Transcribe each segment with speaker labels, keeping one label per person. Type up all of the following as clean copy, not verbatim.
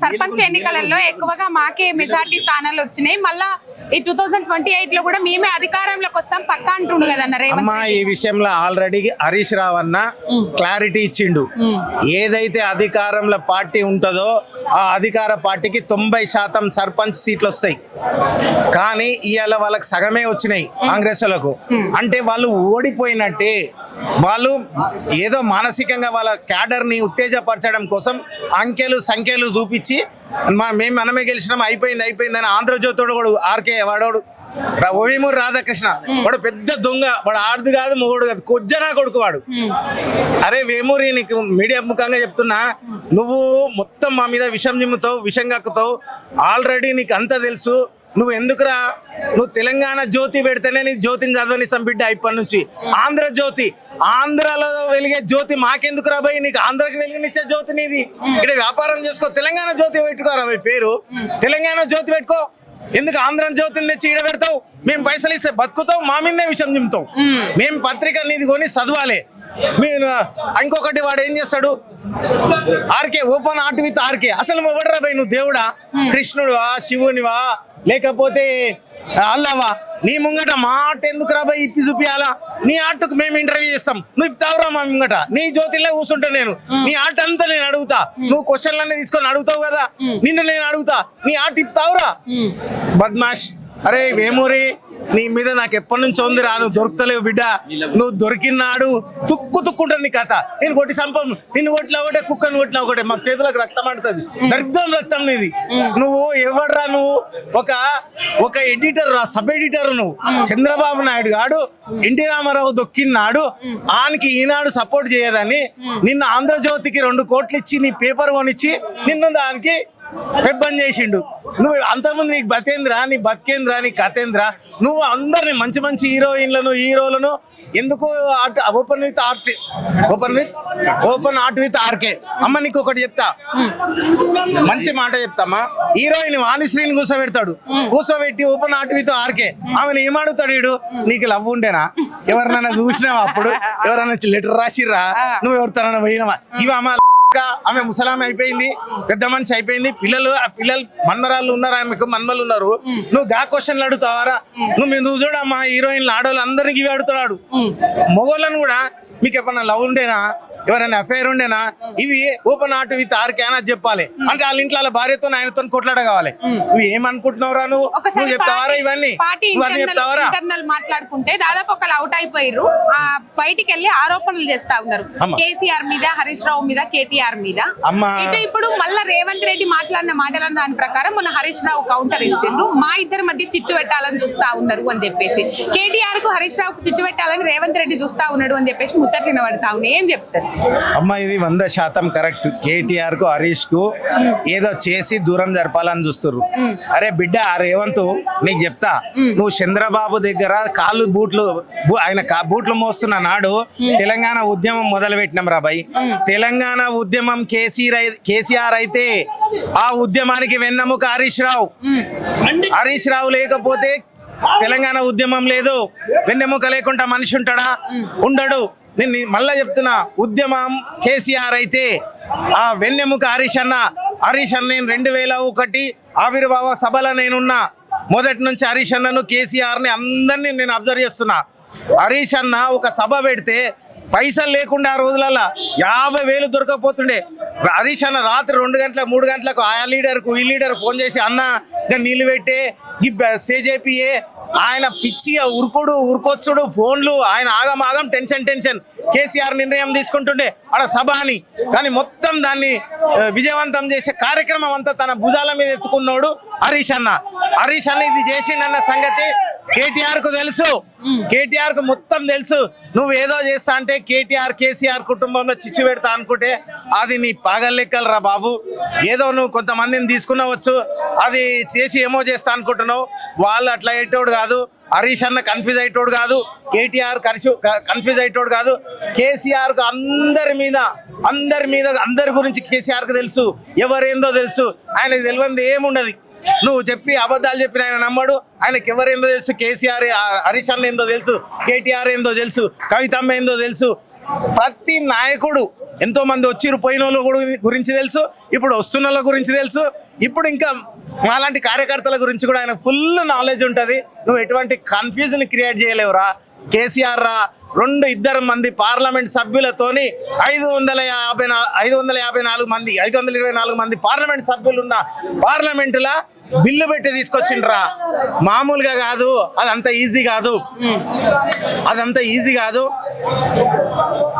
Speaker 1: సర్పంచ్ ఎన్నికలలో ఎక్కువగా మాకే మెజార్టీ స్థానాలు వచ్చినాయి. మళ్ళా ఈ 2028 లో కూడా మేమే అధికారంలోకి వస్తాం పక్కా అంటుండు కదన్న రేవంత్ రెడ్డి.
Speaker 2: ఈ విషయంలో ఆల్రెడీ హరీష్ రావు అన్న క్లారిటీ ఇచ్చిండు. ఏదైతే అధికారంలో పార్టీ ఉంటుందో ఆ అధికార పార్టీకి 90% సర్పంచ్ సీట్లు వస్తాయి. కానీ ఇవాళ వాళ్ళకి సగమే వచ్చినాయి కాంగ్రెస్ లకు. అంటే వాళ్ళు ఓడిపోయినట్టే. వాళ్ళు ఏదో మానసికంగా వాళ్ళ క్యాడర్ ని ఉత్తేజపరచడం కోసం అంకెలు సంఖ్యలు చూపించి మనమే గెలిచినాం అయిపోయిందని ఆంధ్రజ్యోతుడు వాడు ఆర్కే వాడోడు ఓవేమూరు రాధాకృష్ణ వాడు పెద్ద దొంగ, వాడు ఆడదు కాదు మొగోడు కాదు కొజ్జనా కొడుకు వాడు. అరే వేమూరి నీకు మీడియా ముఖంగా చెప్తున్నా, నువ్వు మొత్తం మా మీద విషం జిమ్ముతావు, విషం కక్కుతావు. ఆల్రెడీ నీకు అంతా తెలుసు. నువ్వు ఎందుకురా, నువ్వు తెలంగాణ జ్యోతి పెడితేనే నీ జ్యోతిని చదవనిస్తాం బిడ్డ. ఇప్పటి నుంచి ఆంధ్రజ్యోతి, ఆంధ్రాలో వెలిగే జ్యోతి మాకెందుకు రాబోయి, నీకు ఆంధ్రాకి వెలిగినిచ్చే జ్యోతి నీది. ఇక్కడ వ్యాపారం చేసుకో, తెలంగాణ జ్యోతి పెట్టుకోరా పేరు, తెలంగాణ జ్యోతి పెట్టుకో. ఎందుకు ఆంధ్ర జ్యోతిని తెచ్చి ఈడ పెడతావు? మేము పైసలు ఇస్తే బతుకుతావు, మా మీదే విషయం నింపుతావు. మేము పత్రికలు నీది కొని చదవాలి. మీరు ఇంకొకటి వాడు ఏం చేస్తాడు, RK open heart with RK. అసలు ఎవడరా భయ్, నువ్వు దేవుడా, కృష్ణుడివా, శివునివా, లేకపోతే అల్లవా? నీ ముంగట మాట ఎందుకు రాబాయి ఇప్పి చూపియాలా? నీ ఆటకు మేము ఇంటర్వ్యూ చేస్తాం, నువ్వు ఇస్తావురా మా ముంగట? నీ జ్యోతిలో కూర్చుంటా నేను, నీ ఆట అంతా నేను అడుగుతా. నువ్వు క్వశ్చన్లన్నీ తీసుకొని అడుగుతావు కదా, నిన్ను నేను అడుగుతా, నీ ఆట ఇస్తావురా బద్మాష్. అరే వేమూరి, నీ మీద నాకు ఎప్పటి నుంచి ఉంది రా, నువ్వు దొరుకుతలేవు బిడ్డ. నువ్వు దొరికినాడు తుక్కుంటుంది కథ. నేను కొట్టి సంపం, నిన్ను కొట్టినా ఒకటే, కుక్కను కొట్టినా ఒకటే, మాకు చేతులకు రక్తం అంటుంది, దరిద్రం రక్తం నీది. నువ్వు ఎవడరా? నువ్వు ఒక ఎడిటర్ రా, సబ్ ఎడిటర్. నువ్వు చంద్రబాబు నాయుడు గాడు ఎన్టీ రామారావు దొక్కినాడు, ఆనికి ఈనాడు సపోర్ట్ చేయదని నిన్ను ఆంధ్రజ్యోతికి 2 కోట్లు ఇచ్చి నీ పేపర్ కొనిచ్చి నిన్ను దానికి పెబ్బం చేసిండు. నువ్వు అంతకుముందు నీకు బతేంద్ర, నీ బతికేంద్ర, నీ కథేంద్ర. నువ్వు అందరిని మంచి హీరోయిన్లను హీరోలను ఎందుకు ఓపెన్ ఆర్ట్ విత్ ఆర్కే. అమ్మ నీకు ఒకటి చెప్తా, మంచి మాట చెప్తామా. హీరోయిన్ వాణిశ్రీని కూర్చోబెట్టి ఓపెన్ ఆర్ట్ విత్ ఆర్కే. ఆమెను ఏమాడుతాడు వీడు, నీకు లవ్ ఉండేనా? ఎవరినైనా చూసినావా? అప్పుడు ఎవరైనా లెటర్ రాసిర్రా? నువ్వు ఎవరితోనైనా పోయినావా? ఇవమ్మ ఆమె ముసలామె అయిపోయింది, పెద్ద మనిషి అయిపోయింది, పిల్లలు మన్మరాళ్ళు ఉన్నారు, ఆమెకు మన్మలు ఉన్నారు. నువ్వు గా క్వశ్చన్లు అడుగుతావారా? నువ్వు చూడమ్మా, హీరోయిన్లు ఆడవాళ్ళు అందరికి ఇవి అడుగుతాడు. మొగోళ్ళను కూడా మీకు ఎప్పుడన్నా లవ్ ఉండేనా, ఎవరైనా అఫైర్ ఉండేనా? ఇవి ఓపెన్ ఆర్ట్ విత్ ఆర్కే అని చెప్పాలి. అంటే వాళ్ళ ఇంట్లో వాళ్ళ భార్యతో ఆయనతో కొట్లాడ కావాలి. నువ్వు ఏమనుకుంటున్నావురా? నువ్వు చెప్తావారా? ఇవన్నీ చెప్తావారా?
Speaker 1: మాట్లాడుకుంటే దాదాపు ఒకళ్ళు అవుట్ అయిపోయారు, బయటికి వెళ్ళి ఆరోపణలు చేస్తా ఉన్నారు కేసీఆర్ మీద, హరీష్ రావు మీద, కేటీఆర్ మీద. ఇప్పుడు మళ్ళా రేవంత్ రెడ్డి మాట్లాడిన మాటల దాని ప్రకారం మొన్న హరీష్ రావు కౌంటర్ ఇచ్చిండ్రు, మా ఇద్దరి మధ్య చిచ్చు పెట్టాలని చూస్తా ఉన్నారు అని చెప్పేసి. కేటీఆర్ కు హరీష్ రావుకు చిచ్చు పెట్టాలని రేవంత్ రెడ్డి చూస్తా ఉన్నాడు అని చెప్పేసి ముచ్చట్లు వినబడతా ఉన్నాయి. ఏం చెప్తారు?
Speaker 2: అమ్మ ఇది 100% కరెక్ట్. కేటీఆర్ కు హరీష్ కు ఏదో చేసి దూరం జరపాలని చూస్తున్నారు. అరే బిడ్డ రేవంత్, నీకు చెప్తా, నువ్వు చంద్రబాబు దగ్గర కాళ్ళు ఆయన బూట్లు మోస్తున్న నాడు తెలంగాణ ఉద్యమం మొదలు పెట్టినాం రా భయ్. తెలంగాణ ఉద్యమం కేసీఆర్ అయితే ఆ ఉద్యమానికి వెన్నెముక హరీష్ రావు లేకపోతే తెలంగాణ ఉద్యమం లేదు. వెన్నెముక లేకుండా మనిషి ఉంటాడా? ఉండడు. నేను మళ్ళా చెప్తున్నా, ఉద్యమం కేసీఆర్ అయితే ఆ వెన్నెముక హరీష్ అన్న. నేను 2001 ఆవిర్భావ సభలో నేనున్నా. మొదటి నుంచి హరీష్ అన్నను, కేసీఆర్ని అందరినీ నేను అబ్జర్వ్ చేస్తున్నా. హరీష్ అన్న ఒక సభ పెడితే పైసలు లేకుండా ఆ రోజులలో 50,000 దొరకకపోతుండే. హరీష్ అన్న రాత్రి 2 గంటల 3 గంటలకు ఆ లీడర్కు ఈ లీడర్ ఫోన్ చేసి, అన్న నీళ్ళు పెట్టే స్టేజ్ అయిపోయే, ఆయన పిచ్చిగా ఉరుకొచ్చుడు ఫోన్లు, ఆయన ఆగం టెన్షన్. కేసీఆర్ నిర్ణయం తీసుకుంటుండే ఆడ సభ అని. కానీ మొత్తం దాన్ని విజయవంతం చేసే కార్యక్రమం అంతా తన భుజాల మీద ఎత్తుకున్నాడు హరీష్ అన్న. ఇది చేసిండన్న సంగతి కేటీఆర్ కు తెలుసు. కేటీఆర్ కు మొత్తం తెలుసు. నువ్వు ఏదో చేస్తా అంటే కేసీఆర్ కుటుంబంలో చిచ్చు పెడతా అనుకుంటే అది నీ పాగలెక్కలు రా బాబు. ఏదో నువ్వు కొంతమందిని తీసుకున్నావచ్చు, అది చేసి ఏమో చేస్తా అనుకుంటున్నావు. వాళ్ళు అట్లా అయ్యేటోడు కాదు. హరీష్ అన్న కన్ఫ్యూజ్ అయ్యేటోడు కాదు. కేటీఆర్ కన్ఫ్యూజ్ అయ్యేటోడు కాదు. కేసీఆర్ కు అందరి గురించి కేసీఆర్ కు తెలుసు. ఎవరేందో తెలుసు. ఆయనకు తెలియంది ఏముండదు. నువ్వు చెప్పి అబద్ధాలు చెప్పిన ఆయన నమ్మడు. ఆయనకి ఎవరేందో తెలుసు. కేసీఆర్ హరీష్ అన్న ఏందో తెలుసు, కేటీఆర్ ఏందో తెలుసు, కవితమ్మ ఏందో తెలుసు. ప్రతి నాయకుడు ఎంతో మంది వచ్చిరు పోయిన వాళ్ళ గురించి తెలుసు, ఇప్పుడు వస్తున్న వాళ్ళ గురించి తెలుసు, ఇప్పుడు ఇంకా మాలాంటి కార్యకర్తల గురించి కూడా ఆయన ఫుల్ నాలెడ్జ్ ఉంటుంది. నువ్వు ఎటువంటి కన్ఫ్యూజన్ క్రియేట్ చేయలేవురా. కేసీఆర్ రా 2 మంది పార్లమెంట్ సభ్యులతోని 524 మంది పార్లమెంట్ సభ్యులున్న పార్లమెంటులా బిల్లు పెట్టి తీసుకొచ్చిండ్రా. మామూలుగా కాదు, అదంత ఈజీ కాదు.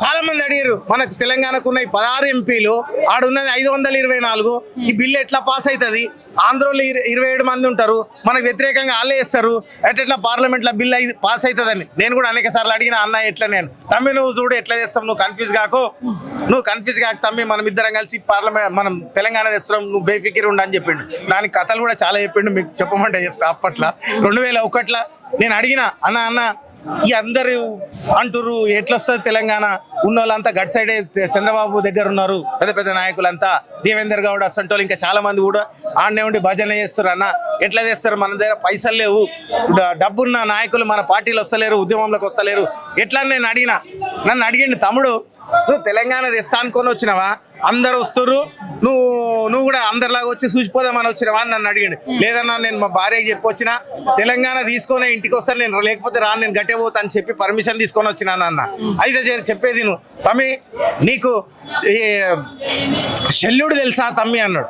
Speaker 2: చాలా మంది అడిగారు, మనకు తెలంగాణకు ఉన్న 16 ఎంపీలు, ఆడున్నది 524. ఈ బిల్లు ఎట్లా పాస్ అవుతుంది? ఆంధ్రలో 27 మంది ఉంటారు, మనకు వ్యతిరేకంగా వాళ్ళే వేస్తారు, ఎట్లా పార్లమెంట్లో బిల్ పాస్ అవుతుందని నేను కూడా అనేక సార్లు అడిగిన. అన్న ఎట్లా, నేను తమ్మి నువ్వు చూడు ఎట్లా చేస్తాం, నువ్వు కన్ఫ్యూజ్ కాకు తమ్మి, మనం ఇద్దరం కలిసి పార్లమెంట్ మనం తెలంగాణ తెస్తున్నాం, నువ్వు బేఫికిర్ ఉండని చెప్పిండు. దానికి కథలు కూడా చాలా చెప్పిండు, మీకు చెప్పమంటే చెప్తా. అప్పట్లో 2001లో నేను అడిగిన, అన్న ఈ అందరూ అంటురు ఎట్లా వస్తుంది తెలంగాణ, ఉన్న వాళ్ళంతా గట్ సైడే చంద్రబాబు దగ్గర ఉన్నారు, పెద్ద పెద్ద నాయకులంతా, దేవేందర్ గౌడ్ అసంటోళ్ళు ఇంకా చాలా మంది కూడా ఆడనే ఉండి భజన చేస్తారు. అన్న ఎట్లా చేస్తారు, మన దగ్గర పైసలు లేవు, డబ్బున్న నాయకులు మన పార్టీలు వస్తలేరు, ఉద్యమంలోకి వస్తలేరు, ఎట్లా అని నన్ను అడిగిండు, తమ్ముడు నువ్వు తెలంగాణ తెస్తా అనుకొని వచ్చినావా, అందరు వస్తుర్రు, నువ్వు కూడా అందరిలాగా వచ్చి చూసిపోదామని వచ్చినావా అని నన్ను అడిగిండు. లేదన్నా నేను మా భార్యకి చెప్పొచ్చినా, తెలంగాణ తీసుకొని ఇంటికి వస్తాను, నేను లేకపోతే రాను, నేను గట్టే పోతా అని చెప్పి పర్మిషన్ తీసుకొని వచ్చినాను అన్న. అయితే చెప్పేది నువ్వు తమ్మి, నీకు శల్యుడు తెలుసా తమ్మి అన్నాడు.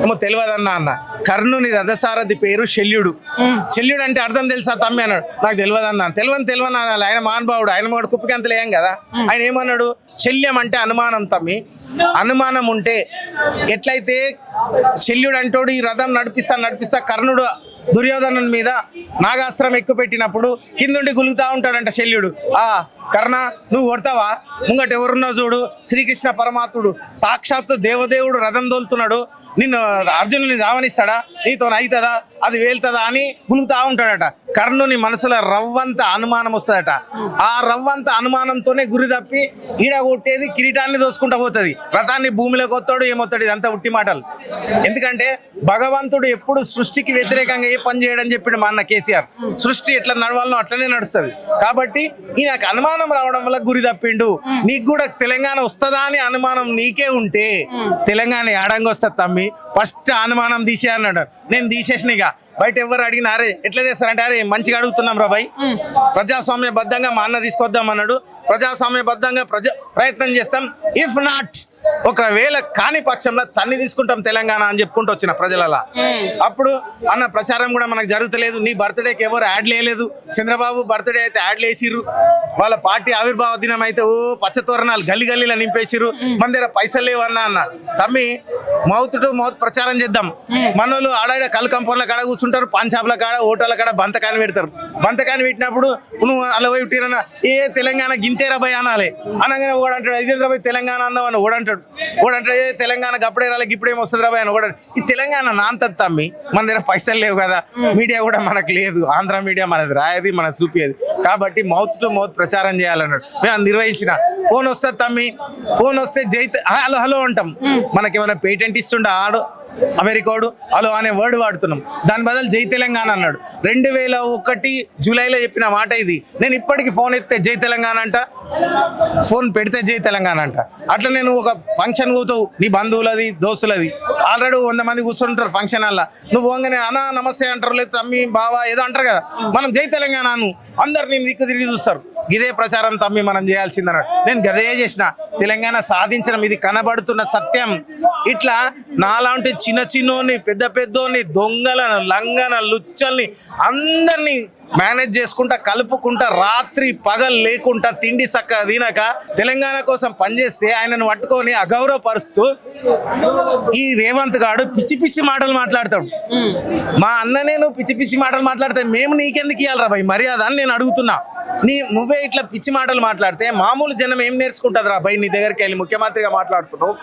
Speaker 2: ఏమో తెలియదన్నా అన్న. కర్ణుని రథసారథి పేరు శల్యుడు. శల్యుడు అంటే అర్థం తెలుసా తమ్మి అన్నాడు. నాకు తెలియదన్నా. తెలియని ఆయన మహానుభావుడు, ఆయన కూడా కుప్పికంతలు ఏం కదా. ఆయన ఏమన్నాడు, శల్యం అంటే అనుమానం తమ్మి. అనుమానం ఉంటే ఎట్లయితే శల్యుడు అంటోడు ఈ రథం నడిపిస్తా కర్ణుడు దుర్యోధను మీద నాగాస్త్రం ఎక్కుపెట్టినప్పుడు కిందుండి గులుగుతా ఉంటాడంట శల్యుడు. కర్ణ నువ్వు కొడతావా, ముంగట ఎవరున్నా చూడు, శ్రీకృష్ణ పరమాత్ముడు సాక్షాత్తు దేవదేవుడు రథం దోలుతున్నాడు, నిన్ను అర్జునుని జావనిస్తాడా, నీతో అవుతుందా, అది వేలుతుందా అని గులుగుతా ఉంటాడట. కర్ణుని మనసులో రవ్వంత అనుమానం వస్తుందట. ఆ రవ్వంత అనుమానంతోనే గురి తప్పి ఈడ కొట్టేది కిరీటాన్ని దోసుకుంటా పోతుంది, రథాన్ని భూమిలోకి వస్తాడు, ఏమొస్తాడు, ఇదంతా ఉట్టి మాటలు. ఎందుకంటే భగవంతుడు ఎప్పుడు సృష్టికి వ్యతిరేకంగా ఏ పని చేయడని చెప్పిండు మా అన్న కేసీఆర్. సృష్టి ఎట్లా నడవాలనో అట్లనే నడుస్తుంది. కాబట్టి ఈయనకు అనుమానం రావడం వల్ల గురి తప్పిండు. నీకు కూడా తెలంగాణ వస్తుందా అని అనుమానం నీకే ఉంటే తెలంగాణ ఏడంగా వస్తుంది తమ్మి, ఫస్ట్ అనుమానం తీసే అన్నాడు. నేను తీసేసిన. ఇక బయట ఎవరు అడిగినా అరే ఎట్లా చేస్తారంటే, అరే మంచిగా అడుగుతున్నాం రా భయ్, ప్రజాస్వామ్యబద్ధంగా మా అన్న తీసుకొద్దాం అన్నాడు. ప్రజాస్వామ్యబద్ధంగా ప్రయత్నం చేస్తాం. ఇఫ్ నాట్, ఒకవేళ కాని పక్షంలో తన్ని తీసుకుంటాం తెలంగాణ అని చెప్పుకుంటూ వచ్చిన ప్రజలలో. అప్పుడు అన్న ప్రచారం కూడా మనకు జరుగుతలేదు. నీ బర్త్డేకి ఎవరు యాడ్ లేదు, చంద్రబాబు బర్త్డే అయితే యాడ్లు వేసిర్రు, వాళ్ళ పార్టీ ఆవిర్భావ దినం అయితే పచ్చతోరణాలు గల్లీలో నింపేసిర్రు, మన దగ్గర పైసలు లేవన్నా. అన్న తమ్మి, మౌత్ టు మౌత్ ప్రచారం చేద్దాం. మనోళ్ళు ఆడాడ కళ్ళు కంపౌండ్ల కాడ కూర్చుంటారు, పాన్ షాప్ల కాడ, హోటళ్ళ కాడ బంతకాన్ని పెడతారు. బంతకాన్ని పెట్టినప్పుడు నువ్వు అలా పోయి ఉట్టిరన్నా, ఏ తెలంగాణ గింతేరా భయ్ అనాలి. అనగానే ఓడంటాడు, ఐదేంద్ర భయ్ తెలంగాణ అన్నావు అని ఓడంటాడు. ఏ తెలంగాణకు అప్పుడే రాలేదు, ఇప్పుడేం వస్తుంది రా భయ్ అని ఓడాడు. ఈ తెలంగాణ నాంతది తమ్మి, మన దగ్గర పైసలు లేవు కదా, మీడియా కూడా మనకు లేదు, ఆంధ్ర మీడియా మనది రాయేది, మనకు చూపేది. కాబట్టి మౌత్ టు మౌత్ ప్రచారం చేయాలన్నాడు. మేము నిర్వహించిన. ఫోన్ వస్తుంది తమ్మి, ఫోన్ వస్తే హలో హలో అంటాం. మనకేమైనా పేటెంట్ ఇస్తుండే ఆడు అమెరికాడు హలో అనే వర్డ్ వాడుతున్నాం, దాని బదులు జై తెలంగాణ అన్నాడు. 2001 జూలైలో చెప్పిన మాట ఇది. నేను ఇప్పటికీ ఫోన్ ఎత్తే జై తెలంగాణ అంట, ఫోన్ పెడితే జై తెలంగాణ అంట. అట్లా నేను ఒక ఫంక్షన్ పోతావు, నీ బంధువులది దోస్తులది, ఆల్రెడీ 100 మంది కూర్చుంటారు ఫంక్షన్ వల్ల, నువ్వు పోగానే అన్నా నమస్తే అంటారు, లేదు తమ్మి బావా ఏదో అంటారు కదా, మనం జై తెలంగాణ అను, అందరు నేను దిక్కు తిరిగి చూస్తారు. ఇదే ప్రచారం తమ్మి మనం చేయాల్సిందన్నాడు. నేను గదే చేసిన. తెలంగాణ సాధించడం ఇది కనబడుతున్న సత్యం. ఇట్లా నాలాంటి చిన్నోని పెద్ద పెద్దోని దొంగలను లంగన లుచ్చల్ని అందరినీ మేనేజ్ చేసుకుంటా కలుపుకుంటా రాత్రి పగలు లేకుండా తిండి చక్కగా తినక తెలంగాణ కోసం పనిచేస్తే ఆయనను పట్టుకొని అగౌరవపరుస్తూ ఈ రేవంత్ గాడు పిచ్చి పిచ్చి మాటలు మాట్లాడతాడు. మా అన్ననే నువ్వు పిచ్చి పిచ్చి మాటలు మాట్లాడితే మేము నీకెందుకు ఇవ్వాలరా భయ్ మర్యాద అని నేను అడుగుతున్నా. నువ్వే ఇట్లా పిచ్చి మాటలు మాట్లాడితే మామూలు జనం ఏం నేర్చుకుంటుంది రా భయ్, నీ దగ్గరికి వెళ్ళి ముఖ్యమంత్రిగా మాట్లాడుతున్నావు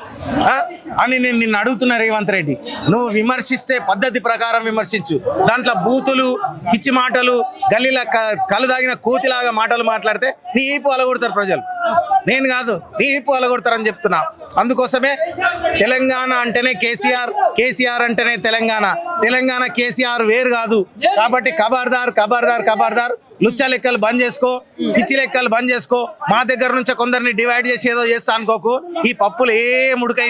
Speaker 2: అని నేను నిన్ను అడుగుతున్నా. రేవంత్ రెడ్డి, నువ్వు విమర్శిస్తే పద్ధతి ప్రకారం విమర్శించు, దాంట్లో బూతులు పిచ్చి మాటలు గల్లీలో కళ్ళు తాగిన కూతిలాగా మాటలు మాట్లాడితే నీ ఈపు అలగొడతారు ప్రజలు. నేను కాదు, నీ ఈపు అలగొడతారని చెప్తున్నా. అందుకోసమే తెలంగాణ అంటేనే కేసీఆర్, కేసీఆర్ అంటేనే తెలంగాణ, తెలంగాణ కేసీఆర్ వేరు కాదు. కాబట్టి ఖబర్దార్ ఖబర్దార్ ఖబర్దార్, లుచ్చ లెక్కలు బంద్ చేసుకో, పిచ్చి లెక్కలు బంద్ చేసుకో. మా దగ్గర నుంచి కొందరిని డివైడ్ చేసి ఏదో చేస్తా అనుకోకు. ఈ పప్పులు ఏ ముడికై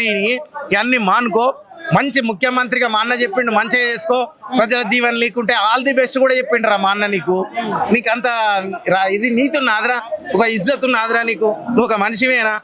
Speaker 2: ఇవన్నీ మానుకో. మంచి ముఖ్యమంత్రిగా మా అన్న చెప్పిండు, మంచిగా చేసుకో. ప్రజల దీవెన లేకుంటే ఆల్ ది బెస్ట్ కూడా చెప్పిండు రా మా అన్న. నీకంత ఇది నీతున్నదిరా, ఒక ఇజ్జత్ ఉన్నదిరా నీకు, నువ్వు ఒక మనిషివేనా?